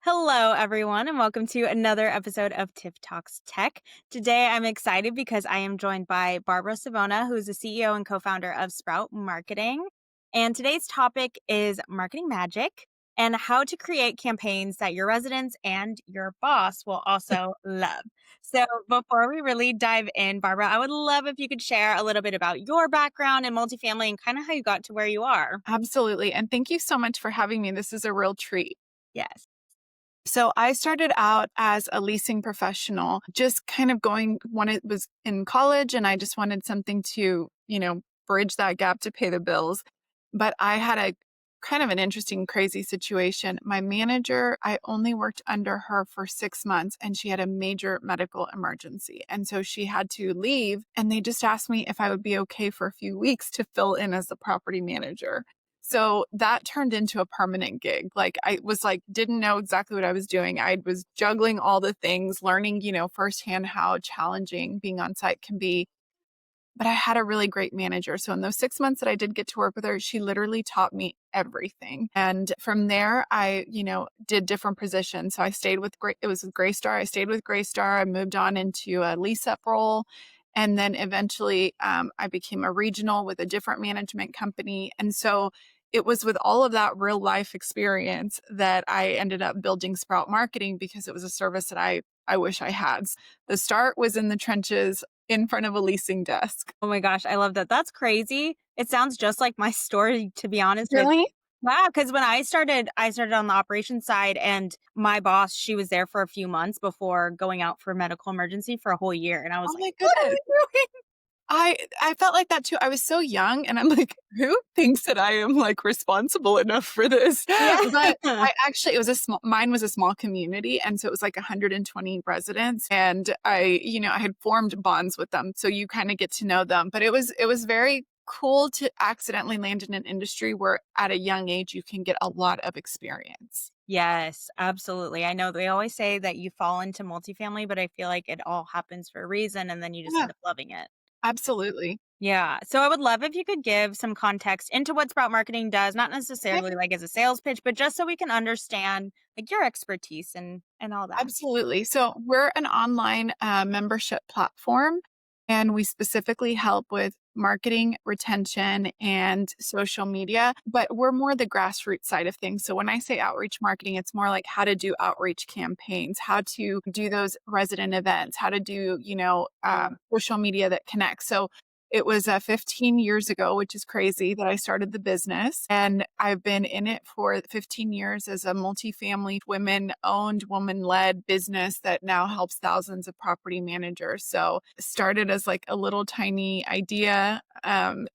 Hello, everyone, and welcome to another episode of Tiff Talks Tech. Today, I'm excited because I am joined by Barbara Savona, who is the CEO and co founder of Sprout Marketing. And today's topic is marketing magic and how to create campaigns that your residents and your boss will also love. So, before we really dive in, Barbara, I would love if you could share a little bit about your background in multifamily and kind of how you got to where you are. Absolutely. And thank you so much for having me. This is a real treat. Yes. So I started out as a leasing professional, just kind of going when it was in college and I just wanted something to, bridge that gap to pay the bills. But I had a kind of an interesting, crazy situation. My manager, I only worked under her for 6 months and she had a major medical emergency. And so she had to leave. And they just asked me if I would be okay for a few weeks to fill in as the property manager. So that turned into a permanent gig. Like I was like, didn't know exactly what I was doing. I was juggling all the things, learning, firsthand how challenging being on site can be. But I had a really great manager. So in those 6 months that I did get to work with her, she literally taught me everything. And from there, I, did different positions. So I stayed with it was with Graystar. I stayed with Graystar. I moved on into a lease up role. And then eventually I became a regional with a different management company. And so it was with all of that real life experience that I ended up building Sprout Marketing because it was a service that I wish I had. The start was in the trenches in front of a leasing desk. Oh my gosh, I love that. That's crazy. It sounds just like my story, to be honest with Really? wow, because when I started on the operations side and my boss, she was there for a few months before going out for medical emergency for a whole year, and I was Oh like, my "What are goodness. we doing?" I felt like that too. I was so young and I'm like, who thinks that I am like responsible enough for this? But Yeah. I actually it was a small mine was a small community and so it was like 120 residents and I had formed bonds with them. So you kind of get to know them. But it was very cool to accidentally land in an industry where at a young age you can get a lot of experience. Yes, absolutely. I know they always say that you fall into multifamily, but I feel like it all happens for a reason, and then you just Yeah, end up loving it. absolutely. Yeah. So I would love if you could give some context into what Sprout Marketing does, not necessarily like as a sales pitch, but just so we can understand like your expertise and all that. Absolutely. So we're an online membership platform, and we specifically help with marketing, retention, and social media. But we're more the grassroots side of things. So when I say outreach marketing, it's more like how to do outreach campaigns, how to do those resident events, how to do Yeah. social media that connects. So it was 15 years ago, which is crazy that I started the business. And I've been in it for 15 years as a multifamily women owned, woman led business that now helps thousands of property managers. So it started as like a little tiny idea and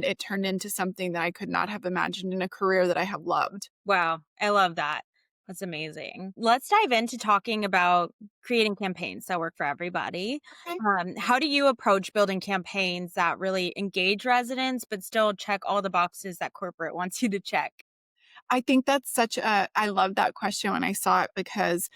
it turned into something that I could not have imagined in a career that I have loved. Wow. I love that. That's amazing. Let's dive into talking about creating campaigns that work for everybody. Okay. How do you approach building campaigns that really engage residents, but still check all the boxes that corporate wants you to check? I think that's I love that question when I saw it because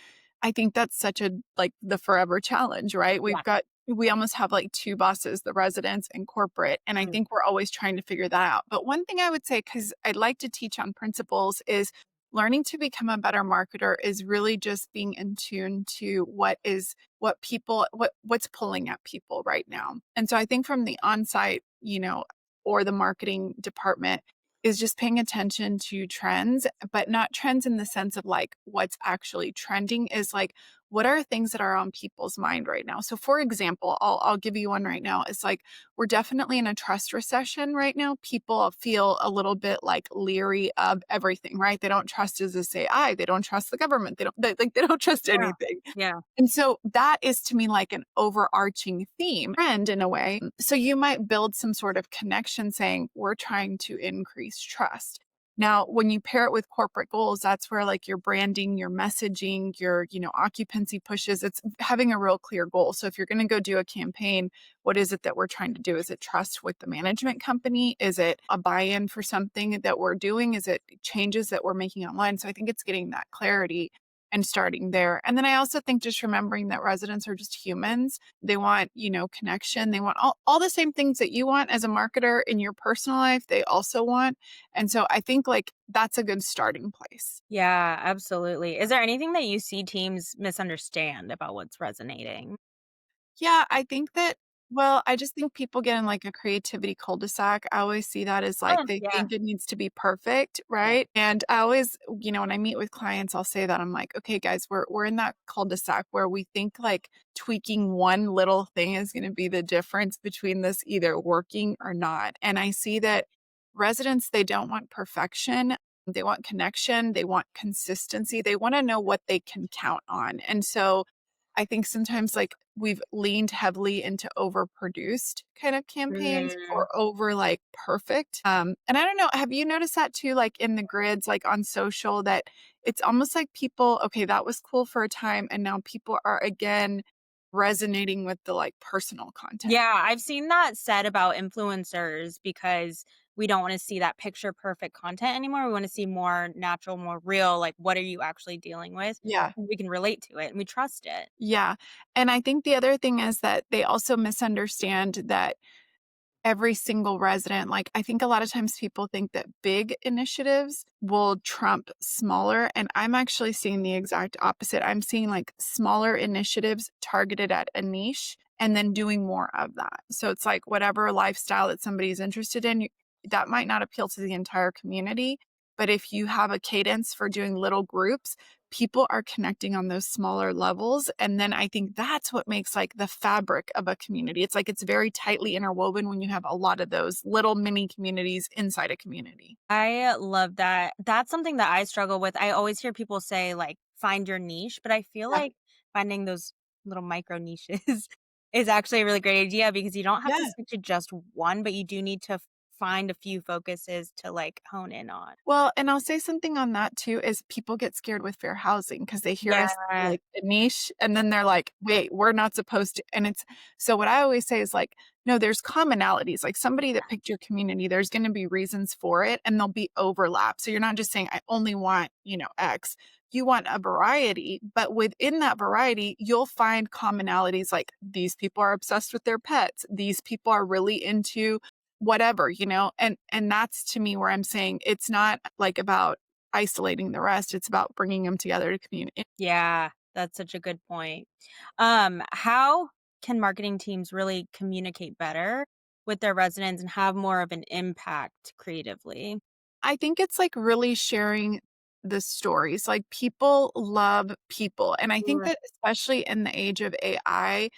I think that's such a like the forever challenge, right? We almost have like two bosses, the residents and corporate. And I Mm. think we're always trying to figure that out. But one thing I would say, because I'd like to teach on principles, is learning to become a better marketer is really just being in tune to what's pulling at people right now. And so I think from the on-site, or the marketing department is just paying attention to trends, but not trends in the sense of like what's actually trending is like what are things that are on people's mind right now. So for example, I'll give you one right now. It's like we're definitely in a trust recession right now. People feel a little bit like leery of everything, right? They don't trust as a say I, they don't trust the government. They don't trust Yeah. anything. Yeah. And so that is to me like an overarching theme trend in a way. So you might build some sort of connection saying, we're trying to increase trust. Now, when you pair it with corporate goals, that's where like your branding, your messaging, your, occupancy pushes, it's having a real clear goal. So if you're going to go do a campaign, what is it that we're trying to do? Is it trust with the management company? Is it a buy-in for something that we're doing? Is it changes that we're making online? So I think it's getting that clarity and starting there. And then I also think just remembering that residents are just humans. They want, connection. They want all the same things that you want as a marketer in your personal life, they also want. And so I think like that's a good starting place. Yeah, absolutely. Is there anything that you see teams misunderstand about what's resonating? Yeah, I think that well, I just think people get in like a creativity cul-de-sac. I always see that as like Oh, they yeah. think it needs to be perfect, Yeah. right? And I always, when I meet with clients, I'll say that I'm like, okay, guys, we're in that cul-de-sac where we think like tweaking one little thing is going to be the difference between this either working or not. And I see that residents, they don't want perfection. They want connection. They want consistency. They want to know what they can count on. And so I think sometimes, like, we've leaned heavily into overproduced kind of campaigns Mm. or over, like, perfect. And I don't know, have you noticed that too, like, in the grids, like, on social that it's almost like people, okay, that was cool for a time, and now people are again resonating with the, like, personal content. Yeah, I've seen that said about influencers because we don't wanna see that picture perfect content anymore. We wanna see more natural, more real, like, what are you actually dealing with? Yeah. And we can relate to it and we trust it. Yeah. And I think the other thing is that they also misunderstand that every single resident. Like, I think a lot of times people think that big initiatives will trump smaller, and I'm actually seeing the exact opposite. I'm seeing like smaller initiatives targeted at a niche and then doing more of that. So it's like whatever lifestyle that somebody's interested in, that might not appeal to the entire community. But if you have a cadence for doing little groups, people are connecting on those smaller levels, and then I think that's what makes, like, the fabric of a community. It's like it's very tightly interwoven when you have a lot of those little mini communities inside a community. I love that. That's something that I struggle with. I always hear people say, like, "Find your niche," but I feel Yeah. like finding those little micro niches is actually a really great idea because you don't have to Yeah. stick to just one, but you do need to find a few focuses to, like, hone in on. Well, and I'll say something on that too is people get scared with fair housing because they hear us say, Yeah. like, a niche, and then they're like, "Wait, we're not supposed to," and it's so what I always say is like, "No, there's commonalities." Like, somebody that picked your community, there's gonna be reasons for it, and there'll be overlap. So you're not just saying, "I only want, X." You want a variety, but within that variety, you'll find commonalities like these people are obsessed with their pets. These people are really into whatever, and that's to me where I'm saying it's not like about isolating the rest, it's about bringing them together to communicate. Yeah, that's such a good point. How can marketing teams really communicate better with their residents and have more of an impact creatively? I think it's like really sharing the stories. Like people love people. And I think Mm. that especially in the age of AI,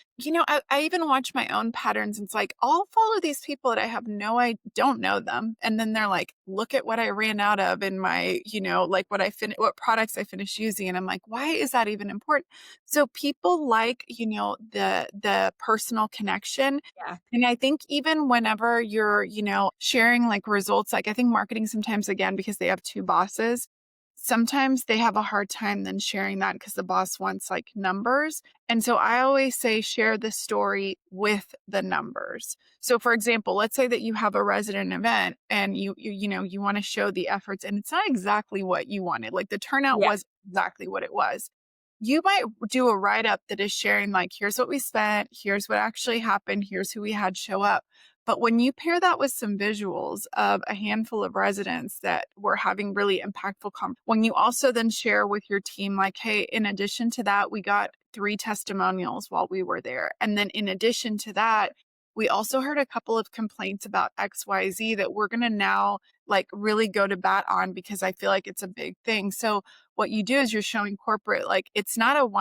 I even watch my own patterns. It's like I'll follow these people that I don't know them. And then they're like, look at what I ran out of in my, like what products I finished using. And I'm like, why is that even important? So people like, the personal connection, Yeah. and I think even whenever you're, sharing like results, like I think marketing sometimes, again, because they have two bosses, sometimes they have a hard time then sharing that because the boss wants like numbers. And so I always say share the story with the numbers. So for example, let's say that you have a resident event and you want to show the efforts and it's not exactly what you wanted. Like the turnout Yeah. was exactly what it was. You might do a write up that is sharing, like, here's what we spent, here's what actually happened, here's who we had show up. But when you pair that with some visuals of a handful of residents that were having really impactful when you also then share with your team, like, hey, in addition to that, we got 3 testimonials while we were there. And then in addition to that, we also heard a couple of complaints about XYZ that we're going to now like really go to bat on because I feel like it's a big thing. So what you do is you're showing corporate, like, it's not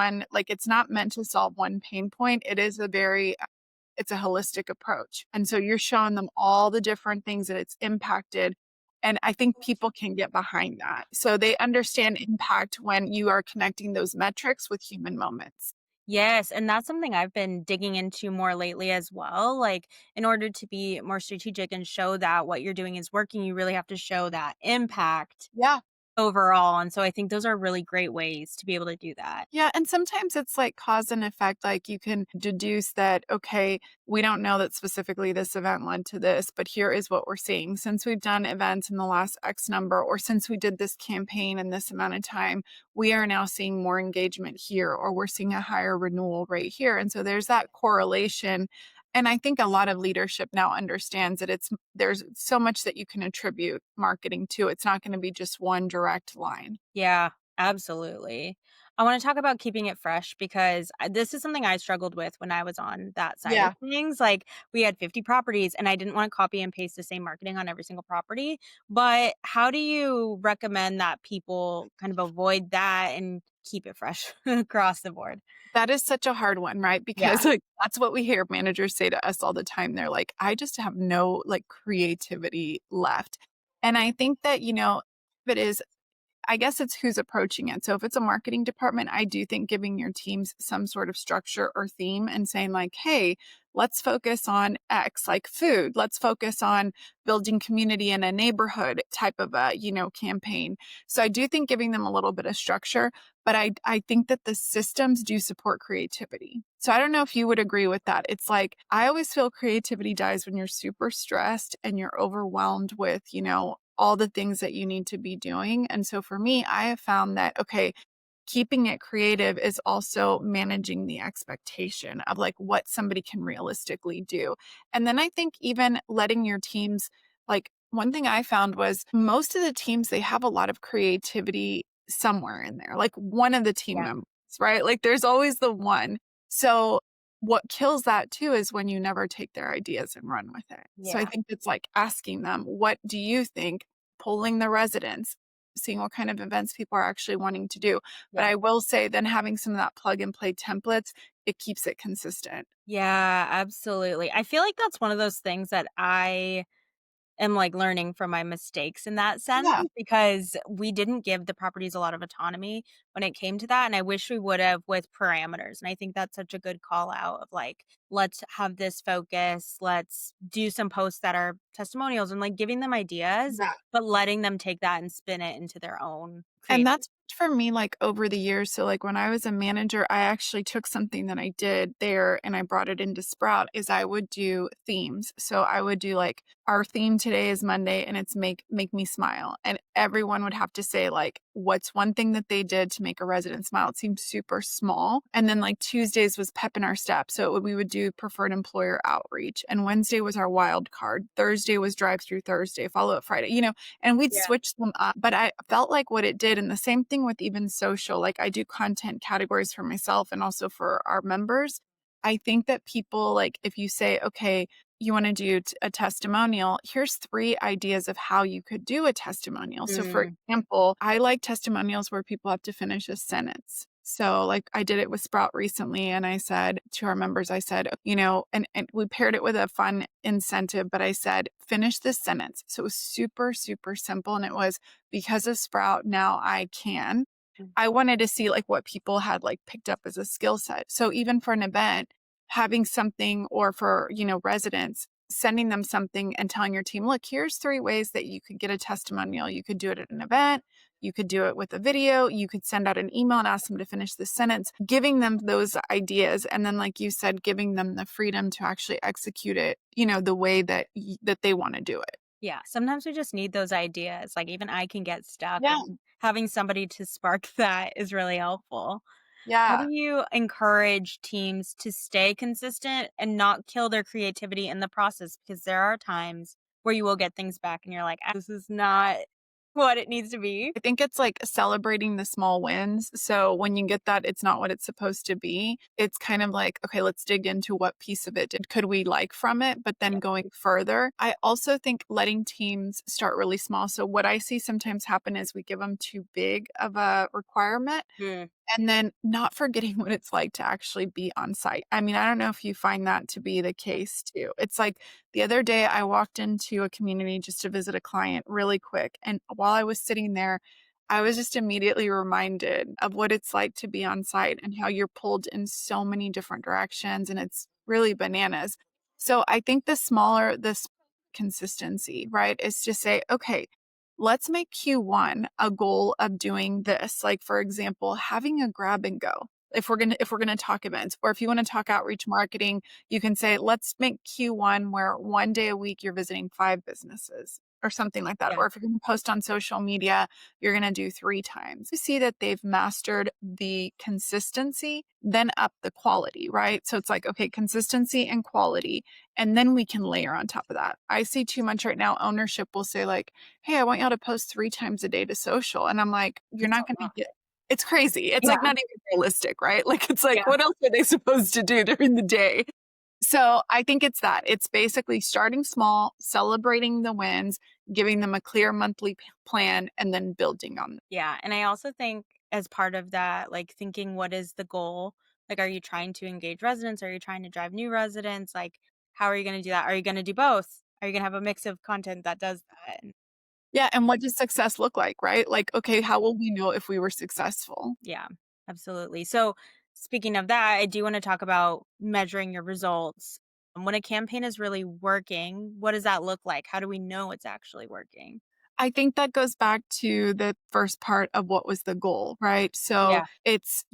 meant to solve one pain point. It's a holistic approach. And so you're showing them all the different things that it's impacted. And I think people can get behind that. So they understand impact when you are connecting those metrics with human moments. Yes, and that's something I've been digging into more lately as well. Like, in order to be more strategic and show that what you're doing is working, you really have to show that impact. Yeah. overall. And so I think those are really great ways to be able to do that. Yeah, and sometimes it's like cause and effect. Like you can deduce that, okay, we don't know that specifically this event led to this, but here is what we're seeing. Since we've done events in the last X number, or since we did this campaign in this amount of time, we are now seeing more engagement here, or we're seeing a higher renewal rate here. And so there's that correlation. And I think a lot of leadership now understands that there's so much that you can attribute marketing to. It's not going to be just one direct line. Yeah, absolutely. I want to talk about keeping it fresh because this is something I struggled with when I was on that side of Yeah. things. Like, we had 50 properties and I didn't want to copy and paste the same marketing on every single property. But how do you recommend that people kind of avoid that and keep it fresh across the board? That is such a hard one, right? Yeah. Because, like, that's what we hear managers say to us all the time. They're like, "I just have no, like, creativity left." And I think that, if it is I guess it's who's approaching it. So if it's a marketing department, I do think giving your teams some sort of structure or theme and saying like, "Hey, let's focus on X, like food. Let's focus on building community in a neighborhood type of a, campaign." So I do think giving them a little bit of structure, but I think that the systems do support creativity. So I don't know if you would agree with that. It's like I always feel creativity dies when you're super stressed and you're overwhelmed with, all the things that you need to be doing. And so for me, I have found that, okay, keeping it creative is also managing the expectation of like what somebody can realistically do. And then I think even letting your teams, like one thing I found was most of the teams, they have a lot of creativity somewhere in there, like one of the team Yeah. members, right? Like there's always the one. So what kills that too is when you never take their ideas and run with it. So I Yeah. think it's like asking them, what do you think? Polling the residents, seeing what kind of events people are actually wanting to do. But Yeah. I will say then having some of that plug and play templates, it keeps it consistent. Yeah, absolutely. I feel like that's one of those things that I am, like, learning from my mistakes in that sense Yeah, because we didn't give the properties a lot of autonomy when it came to that, and I wish we would have with parameters, and I think that's such a good call out of, like, let's have this focus, let's do some posts that are testimonials and, like, giving them ideas, yeah. but letting them take that and spin it into their own And creative. that's for me, like, over the years. So, like, when I was a manager, I actually took something that I did there and I brought it into Sprout is I would do themes. So I would do like our theme today is Monday and it's make me smile. And everyone would have to say like what's one thing that they did to make a resident smile. It seemed super small. And then like Tuesdays was pep in our step. So we would do preferred employer outreach. And Wednesday was our wild card. Thursday was drive through Thursday, follow up Friday, and we'd Yeah. switch them up. But I felt like what it did, and the same thing with even social, like I do content categories for myself and also for our members. I think that people, like, if you say, okay, you want to do a testimonial, here's three ideas of how you could do a testimonial. So, for Mm. example, I like testimonials where people have to finish a sentence. So, like, I did it with Sprout recently, and I said to our members, I said, and we paired it with a fun incentive, but I said, finish this sentence. So, it was super, super simple. And it was, because of Sprout, now I can. Mm. I wanted to see like what people had like picked up as a skill set. So even for an event, having something or for, residents, sending them something and telling your team, look, here's three ways that you could get a testimonial. You could do it at an event. You could do it with a video. You could send out an email and ask them to finish the sentence, giving them those ideas. And then, like you said, giving them the freedom to actually execute it, the way that they want to do it. Yeah, sometimes we just need those ideas, like, even I can get stuck, Yeah. and having somebody to spark that is really helpful. How do Yeah. you encourage teams to stay consistent and not kill their creativity in the process? Because there are times where you will get things back and you're like, This is not what it needs to be." I think it's like celebrating the small wins. So when you get that, it's not what it's supposed to be. It's kind of like, okay, let's dig into what piece of it could we like from it, but then Yeah. going further. I also think letting teams start really small. So what I see sometimes happen is we give them too big of a requirement Mm. and then not forgetting what it's like to actually be on site. I mean, I don't know if you find that to be the case too. It's like the other day I walked into a community just to visit a client really quick. And while I was sitting there, I was just immediately reminded of what it's like to be on site and how you're pulled in so many different directions. And it's really bananas. So I think the smaller this consistency, right, is to say, okay, let's make Q1 a goal of doing this. Like, for example, having a grab and go. If we're gonna talk events, or if you want to talk outreach marketing, you can say, let's make Q1 where one day a week you're visiting 5 businesses or something like that. Yeah. Or if you're gonna post on social media, you're gonna do 3 times. You see that they've mastered the consistency, then up the quality, right? So it's like, okay, consistency and quality, and then we can layer on top of that. I see too much right now. Ownership will say, like, hey, I want y'all to post 3 times a day to social. And I'm like, you're That's not a gonna lot. get it's crazy. It's Yeah. like not even realistic, right? Like it's like, Yeah. what else are they supposed to do during the day? So I think it's that. It's basically starting small, celebrating the wins, giving them a clear monthly plan, and then building on them. Yeah, and I also think as part of that, like, thinking what is the goal? Like, are you trying to engage residents? Are you trying to drive new residents? Like, how are you gonna do that? Are you gonna do both? Are you gonna have a mix of content that does that? And Yeah. And what does success look like, right? Like, okay, how will we know if we were successful? yeah, absolutely. So, speaking of that, I do wanna talk about measuring your results. When a campaign is really working, what does that look like? How do we know it's actually working? I think that goes back to the first part of what was the goal, right? So Yeah, it's,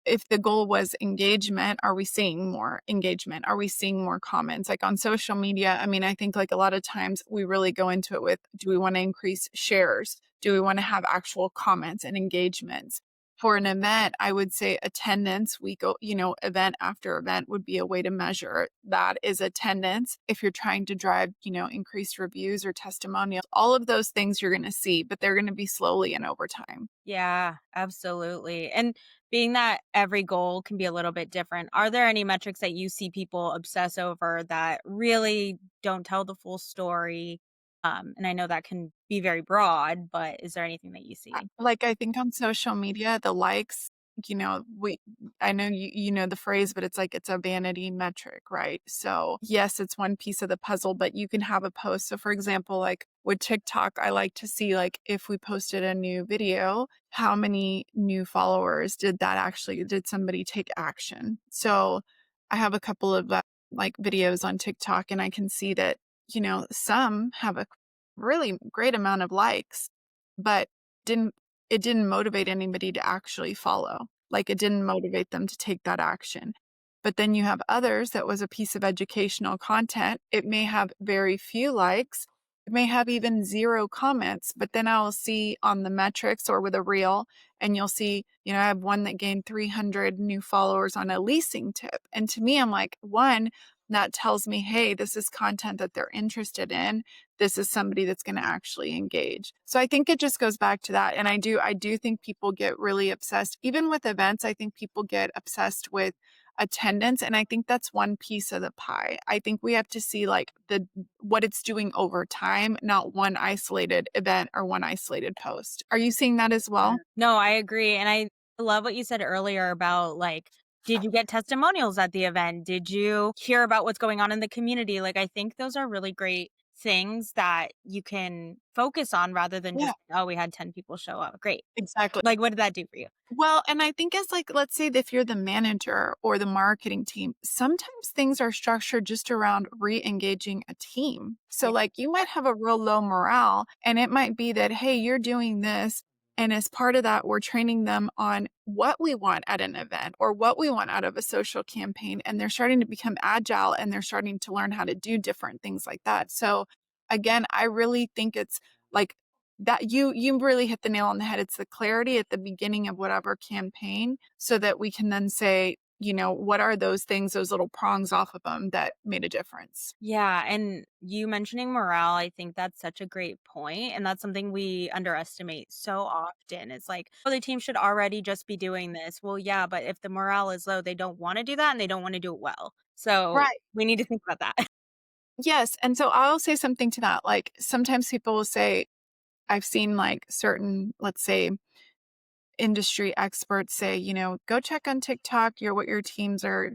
if the goal was engagement, are we seeing more engagement? Are we seeing more comments? Like on social media, I mean, I think like a lot of times we really go into it with, do we want to increase shares? Do we want to have actual comments and engagements? For an event, I would say attendance, we go, event after event would be a way to measure that is attendance. If you're trying to drive, increased reviews or testimonials, all of those things you're going to see, but they're going to be slowly and over time. yeah, absolutely. And being that every goal can be a little bit different, are there any metrics that you see people obsess over that really don't tell the full story? And I know that can be very broad, but is there anything that you see? Like, I think on social media, the likes, we I know you know the phrase, but it's like it's a vanity metric, right? So, yes, it's one piece of the puzzle, but you can have a post. So, for example, like with TikTok, I like to see like if we posted a new video, how many new followers did somebody take action? So, I have a couple of like videos on TikTok and I can see that, some have a really great amount of likes, but didn't it didn't motivate anybody to actually follow. Like, it didn't motivate them to take that action. But then you have others that was a piece of educational content. It may have very few likes. It may have even 0 comments, but then I'll see on the metrics or with a reel, and you'll see, I have one that gained 300 new followers on a leasing tip. And to me, I'm like, 1, that tells me, hey, this is content that they're interested in. This is somebody that's going to actually engage. So I think it just goes back to that. And I do think people get really obsessed. Even with events, I think people get obsessed with attendance. And I think that's one piece of the pie. I think we have to see like the what it's doing over time, not one isolated event or one isolated post. Are you seeing that as Yeah. well? No, I agree. And I love what you said earlier about like, did you get testimonials at the event? Did you hear about what's going on in the community? Like, I think those are really great things that you can focus on rather than Yeah, just, oh, we had 10 people show up. Great. exactly. Like, what did that do for you? Well, and I think as like, let's say that if you're the manager or the marketing team, sometimes things are structured just around re-engaging a team. So Yeah. like you might have a real low morale and it might be that, hey, you're doing this. And as part of that, we're training them on what we want at an event or what we want out of a social campaign. And they're starting to become agile and they're starting to learn how to do different things like that. So again, I really think it's like that you really hit the nail on the head. It's the clarity at the beginning of whatever campaign so that we can then say, what are those things, those little prongs off of them that made a difference? Yeah, and you mentioning morale, I think that's such a great point, and that's something we underestimate so often. It's like, "Oh, the team should already just be doing this." Well, yeah, but if the morale is low, they don't wanna do that, and they don't wanna do it well. So, Right. we need to think about that. Yes. And so I'll say something to that. Like sometimes people will say, I've seen like certain, let's say, industry experts say, go check on TikTok, what your teams are,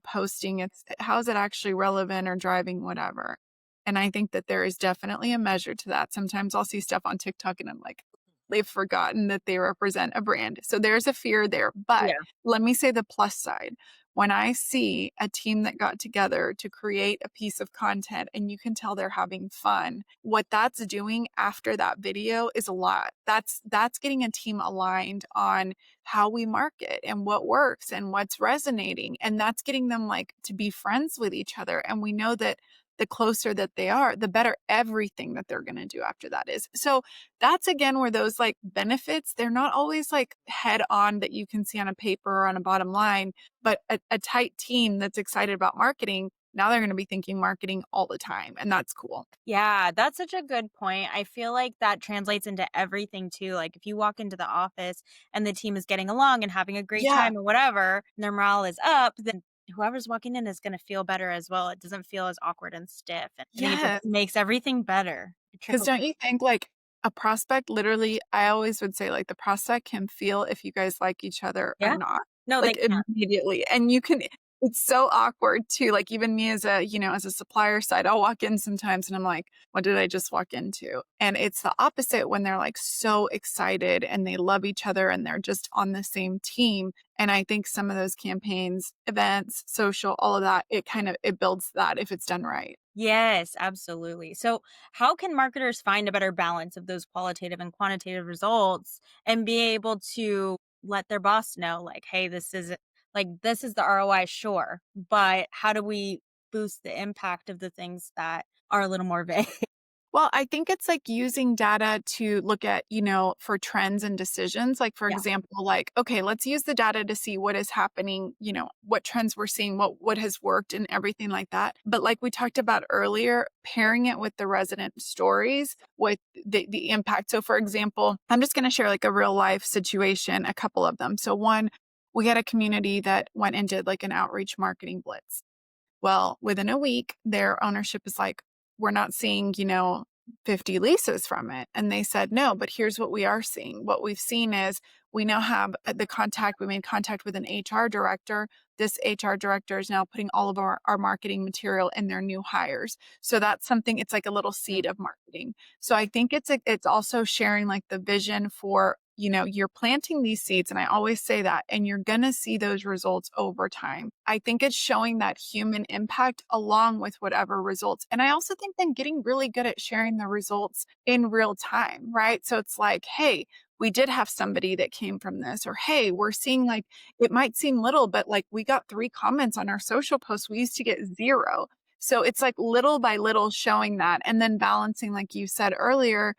posting. It's how is it actually relevant or driving whatever. And I think that there is definitely a measure to that. Sometimes I'll see stuff on TikTok and I'm like, they've forgotten that they represent a brand. So there's a fear there. But Yeah. let me say the plus side. when I see a team that got together to create a piece of content and you can tell they're having fun, what that's doing after that video is a lot. That's getting a team aligned on how we market and what works and what's resonating. And that's getting them like to be friends with each other. And we know that the closer that they are, the better everything that they're going to do after that is. So that's again where those like benefits, they're not always like head on that you can see on a paper or on a bottom line, but a tight team that's excited about marketing, now they're going to be thinking marketing all the time. And that's cool. Yeah, that's such a good point. I feel like that translates into everything too. Like if you walk into the office and the team is getting along and having a great Yeah. time or whatever, and their morale is up, then whoever's walking in is going to feel better as well. It doesn't feel as awkward and stiff. And I think it just Yes. makes everything better. It 'Cause trickles. don't you think, like, a prospect literally I always would say, like, the prospect can feel if you guys like each other or Yeah. not, No, they like, can't. immediately, and you can it's so awkward too, like, even me as a as a supplier side, I'll walk in sometimes and I'm like, "What did I just walk into?" And it's the opposite when they're, like, so excited and they love each other and they're just on the same team, and I think some of those campaigns, events, social, all of that, it builds that if it's done right. Yes, absolutely. So, how can marketers find a better balance of those qualitative and quantitative results and be able to let their boss know, like, hey, this is the ROI, sure, but how do we boost the impact of the things that are a little more vague? Well, I think it's like using data to look at, for trends and decisions. Like, for Yeah. example, like, okay, let's use the data to see what is happening, what trends we're seeing, what has worked and everything like that. But like we talked about earlier, pairing it with the resident stories with the impact. So for example, I'm just gonna share like a real life situation, a couple of them. So one, we had a community that went and did like an outreach marketing blitz. Well, within a week, their ownership is like, "We're not seeing, 50 leases from it." And they said, "No, but here's what we are seeing. What we've seen is we now have we made contact with an HR director. This HR director is now putting all of our marketing material in their new hires." So that's something, it's like a little Mm. seed of marketing. So I think it's also sharing like the vision for, you're planting these seeds. And I always say that, and you're going to see those results over time. I think it's showing that human impact along with whatever results. And I also think then getting really good at sharing the results in real time, right? So it's like, hey, we did have somebody that came from this, or hey, we're seeing like it might seem little, but like we got 3 comments on our social post. We used to get 0. So it's like little by little showing that and then balancing, like you said earlier,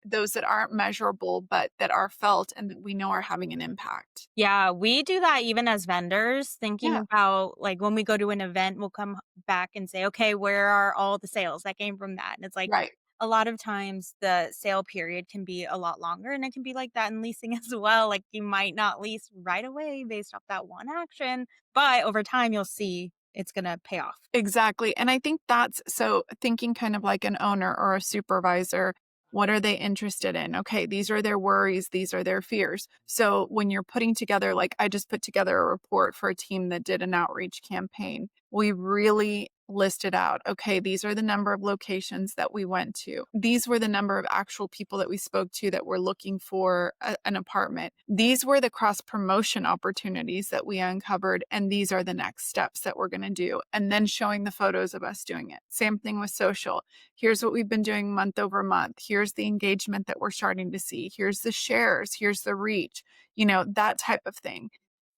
those that aren't measurable, but that are felt and that we know are having an impact. Yeah, we do that even as vendors, thinking Yeah, about like when we go to an event, we'll come back and say, okay, where are all the sales that came from that? And it's like right. a lot of times the sale period can be a lot longer and it can be like that in leasing as well. Like you might not lease right away based off that one action, but over time you'll see it's going to pay off. Exactly, and I think that's so thinking kind of like an owner or a supervisor, what are they interested in? Okay, these are their worries, these are their fears. So when you're putting together like I just put together a report for a team that did an outreach campaign. We really listed out, okay, these are the number of locations that we went to. These were the number of actual people that we spoke to that were looking for an apartment. These were the cross promotion opportunities that we uncovered, and these are the next steps that we're going to do. And then showing the photos of us doing it. Same thing with social. Here's what we've been doing month over month. Here's the engagement that we're starting to see. Here's the shares. Here's the reach, that type of thing.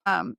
And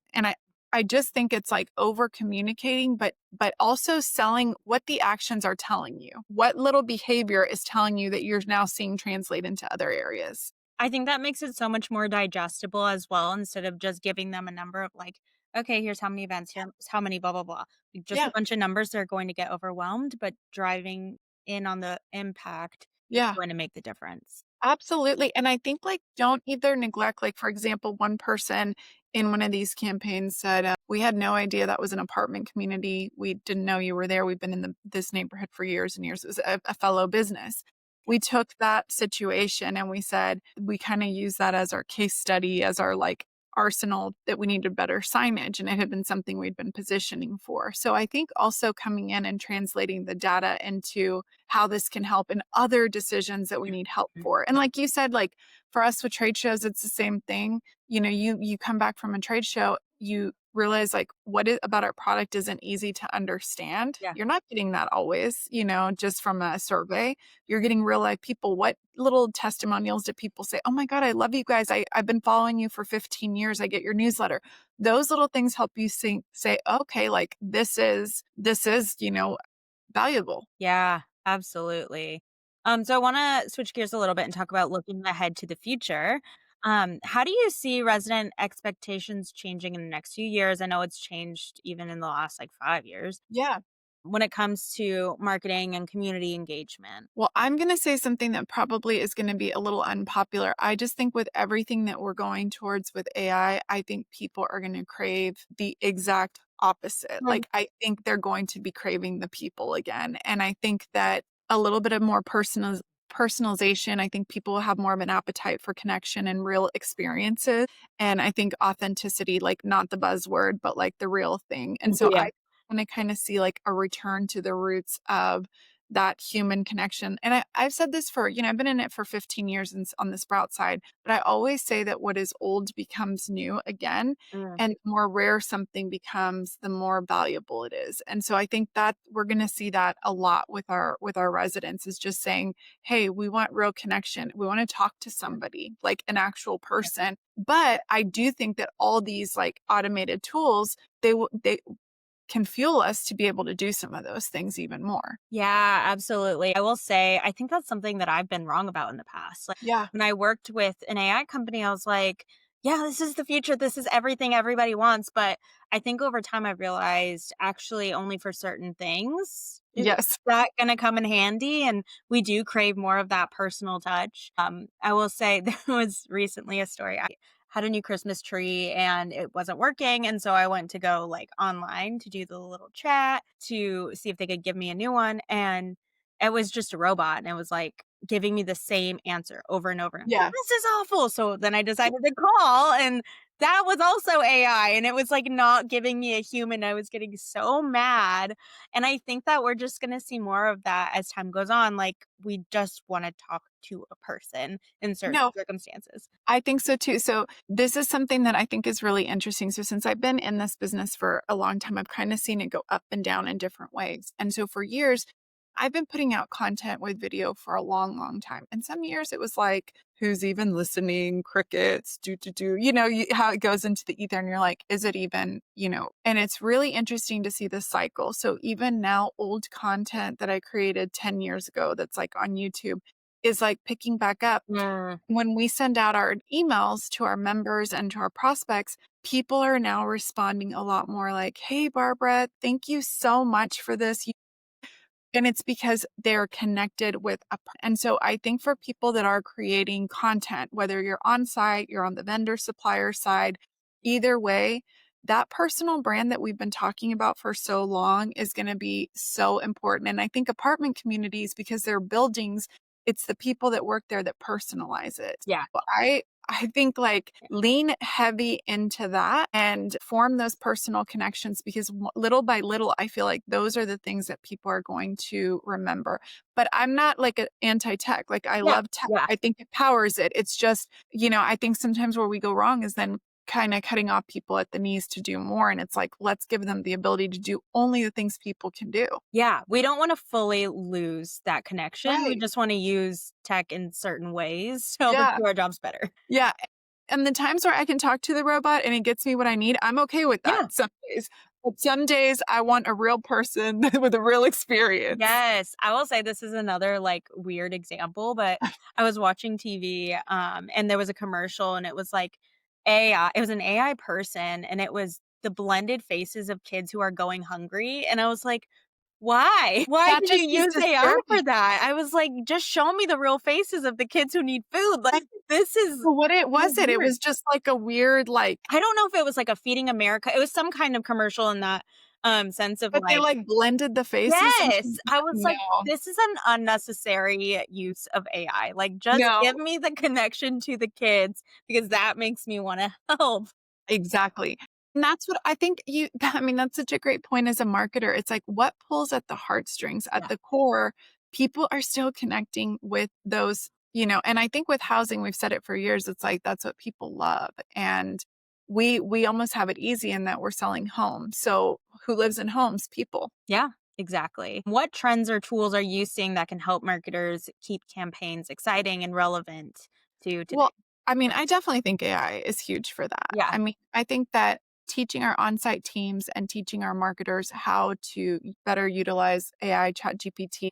I just think it's like over communicating, but also selling what the actions are telling you. What little behavior is telling you that you're now seeing translate into other areas. I think that makes it so much more digestible as well instead of just giving them a number of like, okay, here's how many events, here's how many blah blah blah. Like, just a Yeah. bunch of numbers that are going to get overwhelmed, but driving in on the impact is Yeah. going to make the difference. Absolutely, and I think, like, don't either neglect like, for example, one person in one of these campaigns said, "We had no idea that was an apartment community. We didn't know you were there. We've been in this neighborhood for years and years." It was a fellow business. We took that situation and we said we kinda use that as our case study, as our, like, arsenal that we needed better signage, and it had been something we'd been positioning for. So I think also coming in and translating the data into how this can help in other decisions that we need help Mhm. for. And like you said, like for us with trade shows, it's the same thing. You come back from a trade show, you realize like what is about our product isn't easy to understand. Yeah. You're not getting that always, just from a survey. You're getting real life people. What little testimonials do people say? Oh my God, I love you guys. I've been following you for 15 years. I get your newsletter. Those little things help you say, okay, like this is valuable. Yeah, absolutely. So I want to switch gears a little bit and talk about looking ahead to the future. How do you see resident expectations changing in the next few years? I know it's changed even in the last like 5 years Yeah. when it comes to marketing and community engagement. Well, I'm going to say something that probably is going to be a little unpopular. I just think with everything that we're going towards with I think people are going to crave the exact opposite. Mm. Like, I think they're going to be craving the people again. And I think that a little bit of more personalization, I think people will have more of an appetite for connection and real experiences. And I think authenticity, like not the buzzword, but like the real thing. And so Yeah. I want to kind of see like a return to the roots of that human connection. And I've said this I've been in it for 15 years on the Sprout side, but I always say that what is old becomes new again. Mm. And the more rare something becomes, the more valuable it is. And so I think that we're going to see that a lot with our residents is just saying, hey, we want real connection. We want to talk to somebody, like an actual person. But I do think that all these like automated tools, they can fuel us to be able to do some of those things even more. Yeah, absolutely. I will say, I think that's something that I've been wrong about in the past. Like Yeah. when I worked with an AI company, I was like, yeah, this is the future. This is everything everybody wants. But I think over time I realized actually only for certain things is Yes. that going to come in handy. And we do crave more of that personal touch. I will say there was recently a story. I had a new Christmas tree and it wasn't working. And so I went to go like online to do the little chat to see if they could give me a new one. And it was just a robot. And it was like giving me the same answer over and over. Yeah. This is awful. So then I decided to call and that was also AI and it was like not giving me a human. I was getting so mad. And I think that we're just going to see more of that as time goes on. Like we just want to talk to a person in certain No, circumstances. I think so too. So this is something that I think is really interesting. So since I've been in this business for a long time, I've kind of seen it go up and down in different ways. And so for years, I've been putting out content with video for a long, long time. And some years it was like, who's even listening? Crickets, do. How it goes into the ether and you're like, is it even? And it's really interesting to see the cycle. So even now, old content that I created 10 years ago that's like on YouTube is like picking back up Mm. when we send out our emails to our members and to our prospects, people are now responding a lot more like, hey, Barbara, thank you so much for this. And it's because they're connected with and so I think for people that are creating content, whether you're on site, you're on the vendor supplier side, either way, that personal brand that we've been talking about for so long is going to be so important. And I think apartment communities, because they're buildings, it's the people that work there that personalize it. Yeah. But I think like lean heavy into that and form those personal connections because little by little, I feel like those are the things that people are going to remember. But I'm not like an anti tech. Like I Yeah. love tech. Yeah. I think it powers it. It's just, I think sometimes where we go wrong is then kind of cutting off people at the knees to do more. And it's like, let's give them the ability to do only the things people can do. Yeah, we don't wanna fully lose that connection, we Right. just wanna use tech in certain ways to help us Yeah. do our jobs better. Yeah. And the times where I can talk to the robot and it gets me what I need, I'm okay with Yeah. that some days. But some days I want a real person with a real experience. Yes, I will say this is another, like, weird example, but I was watching TV, and there was a commercial, and it was, like, AI it was an AI person, and it was the blended faces of kids who are going hungry, and I was like, "Why? Why That did you just is use AI for disturbing. that?" I was like, "Just show me the real faces of the kids who need food." Like, this is So what it so was it? It weird. was just like a weird, like, I don't know if it was like a Feeding America it was some kind of commercial in that, sense of but they like like blended the faces and yes! I was like, no, "This is an unnecessary use of AI." Like, just no. give me the connection to the kids because that makes me wanna help. Exactly. And that's what I think I mean, that's such a great point as a marketer. It's like what pulls at the heartstrings at Yeah. the core, people are still connecting with those, and I think with housing, we've said it for years, it's like that's what people love. And we almost have it easy in that we're selling homes. So who lives in homes? People. Yeah, exactly. What trends or tools are you seeing that can help marketers keep campaigns exciting and relevant to today? Well, I mean, I definitely think AI is huge for that. Yeah. I mean, I think that teaching our on-site teams and teaching our marketers how to better utilize AI, ChatGPT,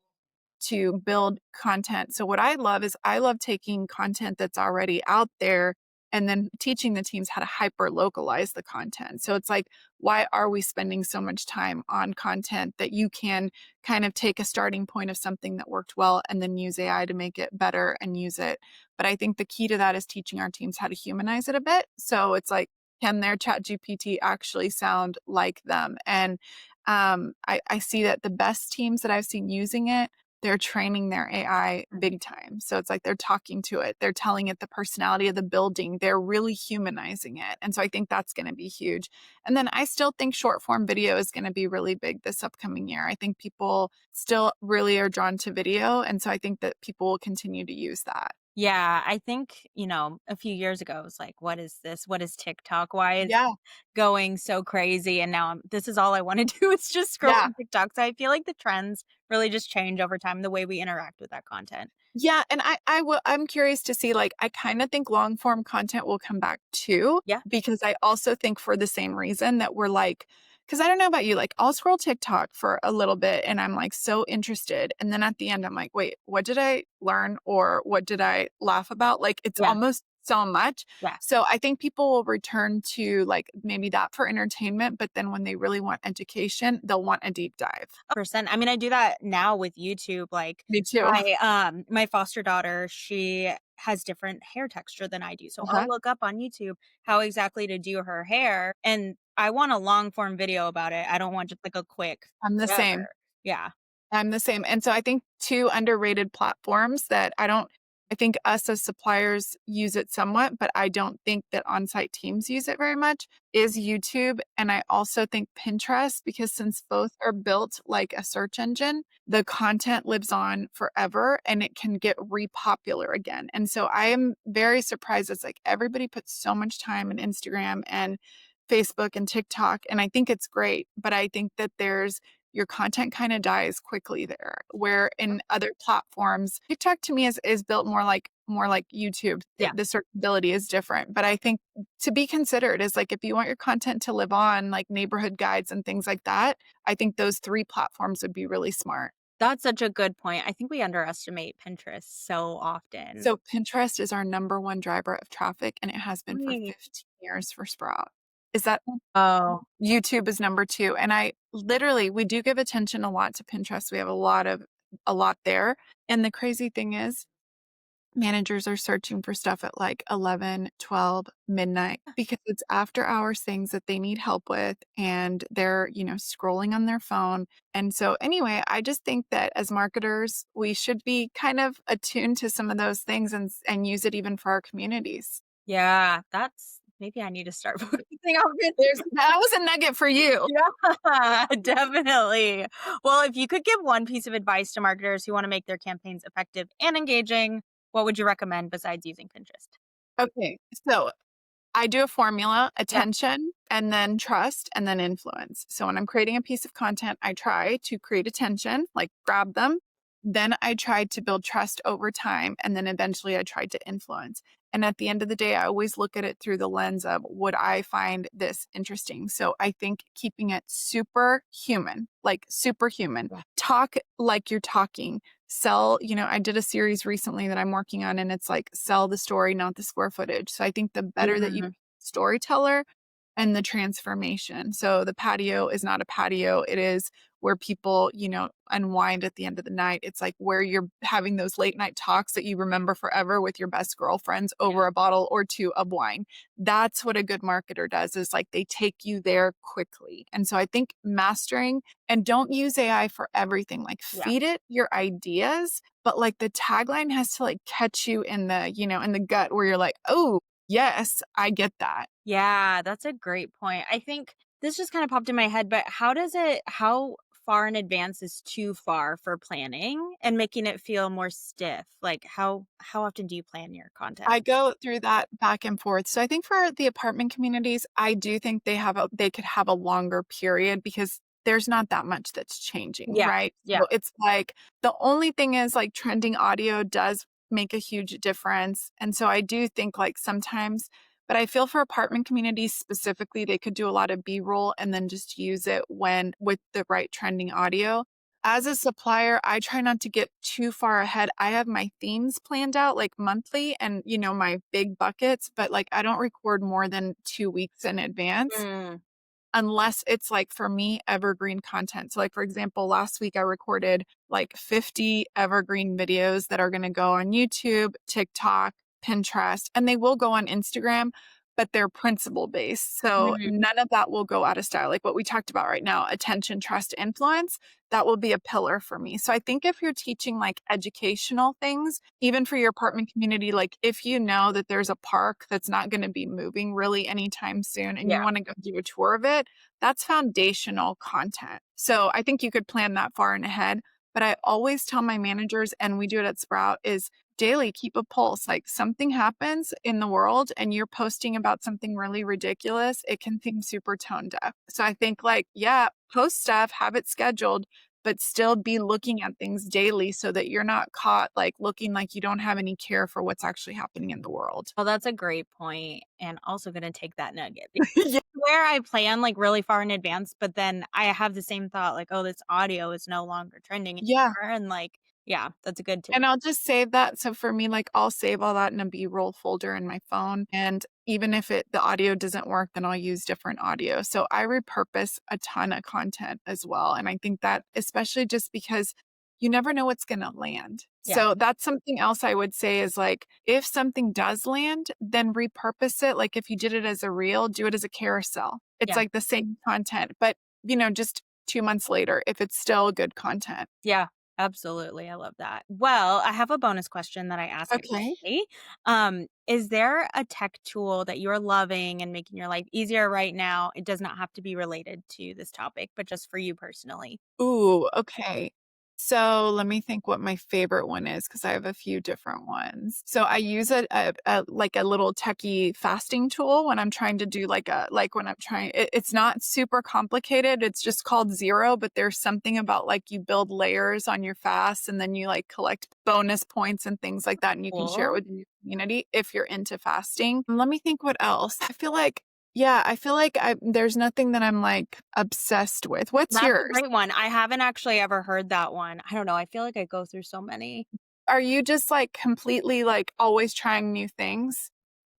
to build content. So what I love is I love taking content that's already out there and then teaching the teams how to hyper localize the content. So it's like, why are we spending so much time on content that you can kind of take a starting point of something that worked well and then use AI to make it better and use it. But I think the key to that is teaching our teams how to humanize it a bit. So it's like, can their chat GPT actually sound like them? And I see that the best teams that I've seen using it, they're training their AI big time. So it's like they're talking to it, they're telling it the personality of the building, they're really humanizing it. And so I think that's going to be huge. And then I still think short form video is going to be really big this upcoming year. I think people still really are drawn to video. And so I think that people will continue to use that. Yeah, I think, a few years ago, it was like, "What is this? What is TikTok? Why is Yeah. going so crazy?" And now this is all I wanna do is just scroll Yeah. on TikTok. So I feel like the trends really just change over time, the way we interact with that content. Yeah, and I'm curious to see, like, I kinda think long form content will come back too, Yeah, because I also think for the same reason that we're like, because I don't know about you, like, I'll scroll TikTok for a little bit and I'm, like, so interested, and then at the end, I'm like, "Wait, what did I learn or what did I laugh about?" Like, it's yeah, almost so much. yeah. So I think people will return to, like, maybe that for entertainment, but then when they really want education, they'll want a deep dive. Percent. I mean, I do that now with YouTube. Like Me too. my foster daughter, she has different hair texture than I do. So I'll Uh-huh. look up on YouTube how exactly to do her hair. And I want a long form video about it. I don't want just like a quick I'm the whatever. same. Yeah. I'm the same, and so I think 2 underrated platforms that I think us as suppliers use it somewhat, but I don't think that on-site teams use it very much, is YouTube, and I also think Pinterest, because since both are built like a search engine, the content lives on forever and it can get repopular again, and so I am very surprised. It's like everybody puts so much time in Instagram and Facebook and TikTok, and I think it's great, but I think that there's your content kinda dies quickly there, where in other platforms TikTok to me is built more like YouTube. Yeah. The searchability is different, but I think to be considered is, like, if you want your content to live on, like neighborhood guides and things like that, I think those 3 platforms would be really smart. That's such a good point. I think we underestimate Pinterest so often. So Pinterest is our number 1 driver of traffic, and it has been for Right. 15 years for Sprout. Is that Oh, YouTube is number 2, and I literally we do give attention a lot to Pinterest. We have a lot there, and the crazy thing is managers are searching for stuff at, like, 11, 12, midnight because it's after hours things that they need help with, and they're, scrolling on their phone, and so, anyway, I just think that as marketers, we should be kind of attuned to some of those things and use it even for our communities. yeah. That's maybe I need to start focusing on That was a nugget for you. Yeah, definitely. Well, if you could give one piece of advice to marketers who want to make their campaigns effective and engaging, what would you recommend besides using Pinterest? Okay, so I do a formula, Yeah. attention, and then trust, and then influence. So when I'm creating a piece of content, I try to create attention, like grab them. Then I try to build trust over time. And then eventually I tried to influence. And at the end of the day, I always look at it through the lens of would I find this interesting? So I think keeping it super human, like superhuman, Yeah. talk like you're talking, sell, I did a series recently that I'm working on and it's like sell the story, not the square footage. So I think the better that you Mhm. storyteller and the transformation. So the patio is not a patio. It is where people, unwind at the end of the night. It's like where you're having those late night talks that you remember forever with your best girlfriends Yeah. over a bottle or 2 of wine. That's what a good marketer does is like they take you there quickly. And so I think mastering and don't use AI for everything. Like Yeah. feed it your ideas, but like the tagline has to like catch you in the gut where you're like, "Oh, yes, I get that." Yeah, that's a great point. I think this just kind of popped in my head, but how far in advance is too far for planning and making it feel more stiff? Like how often do you plan your content? I go through that back and forth. So I think for the apartment communities, I do think they could have a longer period because there's not that much that's changing, Yeah. right? Yeah. So it's like the only thing is like trending audio does make a huge difference. And so I do think like sometimes, but I feel for apartment communities specifically, they could do a lot of B-roll and then just use it when with the right trending audio. As a supplier, I try not to get too far ahead. I have my themes planned out like monthly and, my big buckets, but like I don't record more than 2 weeks in advance Mm. unless it's like for me evergreen content. So like for example, last week I recorded like 50 evergreen videos that are going to go on YouTube, TikTok, Pinterest, and they will go on Instagram, but they're principle based. So Mhm. none of that will go out of style. Like what we talked about right now, attention, trust, influence, that will be a pillar for me. So I think if you're teaching like educational things, even for your apartment community, like if you know that there's a park that's not going to be moving really anytime soon and you Yeah. want to go do a tour of it, that's foundational content. So I think you could plan that far in ahead. But I always tell my managers, and we do it at Sprout, is daily keep a pulse. Like something happens in the world and you're posting about something really ridiculous, it can seem super tone deaf. So I think like, yeah, post stuff, have it scheduled, but still be looking at things daily so that you're not caught like looking like you don't have any care for what's actually happening in the world. Well, that's a great point, and also gonna take that nugget. Yeah. Where I plan, like, really far in advance, but then I have the same thought, like, "Oh, this audio is no longer trending Yeah. anymore," and, like yeah, that's a good tip. And I'll just save that. So for me, like I'll save all that in a B-roll folder in my phone. And even if the audio doesn't work, then I'll use different audio. So I repurpose a ton of content as well. And I think that especially just because you never know what's gonna land. Yeah. So that's something else I would say is like if something does land, then repurpose it. Like if you did it as a reel, do it as a carousel. It's Yeah. like the same content, but just 2 months later, if it's still good content. Yeah, absolutely, I love that. Well, I have a bonus question that I ask Okay. everybody. Is there a tech tool that you're loving and making your life easier right now? It does not have to be related to this topic, but just for you personally. Ooh, okay. So let me think what my favorite one is because I have a few different ones. So I use like a little techie fasting tool when I'm trying to do like when I'm trying. It's not super complicated. It's just called Zero, but there's something about like you build layers on your fast and then you like collect bonus points and things like that, and you can share it Cool. with your community if you're into fasting. Let me think what else. I feel like there's nothing that I'm like obsessed with. What's That's a yours? great one. I haven't actually ever heard that one. I don't know, I feel like I go through so many. Are you just, like, completely, like, always trying new things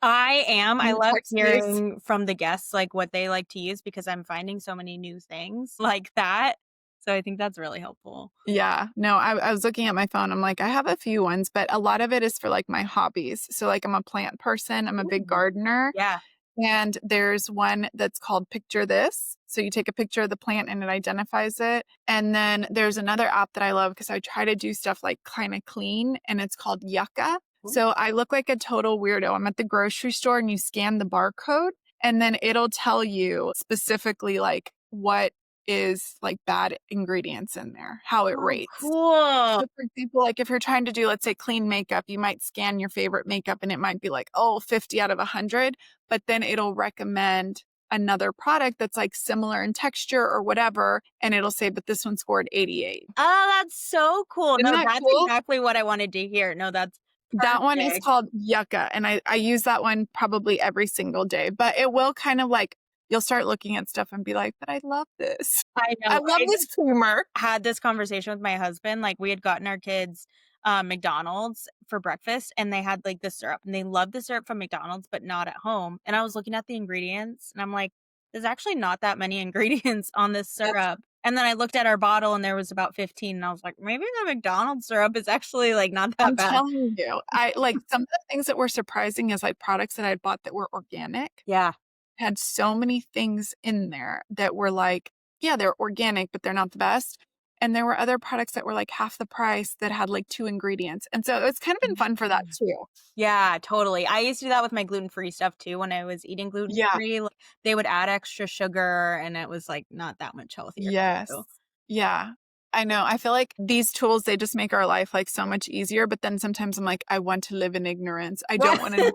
I am. in I the love tech space? hearing from the guests, like, what they like to use because I'm finding so many new things like that. So I think that's really helpful. Yeah. No, I was looking at my phone, I'm like, I have a few ones, but a lot of it is for, like, my hobbies. So, like, I'm a plant person, I'm a big Ooh. gardener, Yeah. and there's one that's called Picture This. So you take a picture of the plant and it identifies it, and then there's another app that I love because I try to do stuff, like, kinda clean, and it's called Yucca. Ooh. So I look like a total weirdo. I'm at the grocery store and you scan the barcode, and then it'll tell you specifically, like, what is, like, bad ingredients in there, how it Oh, rates. cool. So, for example, like, if you're trying to do, let's say, clean makeup, you might scan your favorite makeup and it might be like, oh, 50 out of 100, but then it'll recommend another product that's, like, similar in texture or whatever, and it'll say, "But this one scored 88." Oh, that's so cool. Isn't No, that that's cool? exactly what I wanted to hear. No, that's That one is perfect. called Yucca, and I use that one probably every single day, but it will kind of, like you'll start looking at stuff and be like, "But I love this. I I know. love I this creamer." had this conversation with my husband, like, we had gotten our kids, McDonald's for breakfast, and they had, like, the syrup, and they loved the syrup from McDonald's, but not at home, and I was looking at the ingredients, and I'm like, "There's actually not that many ingredients on this That's syrup," and then I looked at our bottle, and there was about 15, and I was like, "Maybe the McDonald's syrup is actually, like, not that I'm bad." telling you, I like, some of the things that were surprising is, like, products that I'd bought that were organic, Yeah. had so many things in there that were like, yeah, they're organic, but they're not the best, and there were other products that were, like, half the price that had, like, 2 ingredients, and so it's kind of been fun for that Mm. too. Yeah, totally. I used to do that with my gluten-free stuff too when I was eating Yeah. gluten-free, like, they would add extra sugar, and it was, like, not that much healthier Yes. too. Yeah. I know. I feel like these tools, they just make our life like so much easier. But then sometimes I'm like, I want to live in ignorance. I don't want to.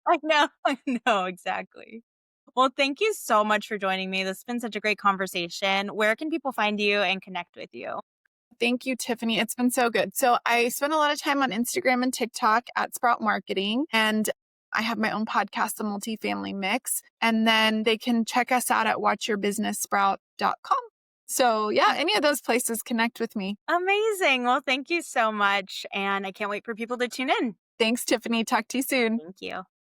I know, exactly. Well, thank you so much for joining me. This has been such a great conversation. Where can people find you and connect with you? Thank you, Tiffany. It's been so good. So I spend a lot of time on Instagram and TikTok at Sprout Marketing. And I have my own podcast, The Multifamily Mix. And then they can check us out at watchyourbusinesssprout.com. So yeah, any of those places, connect with me. Amazing. Well, thank you so much. And I can't wait for people to tune in. Thanks, Tiffany. Talk to you soon. Thank you.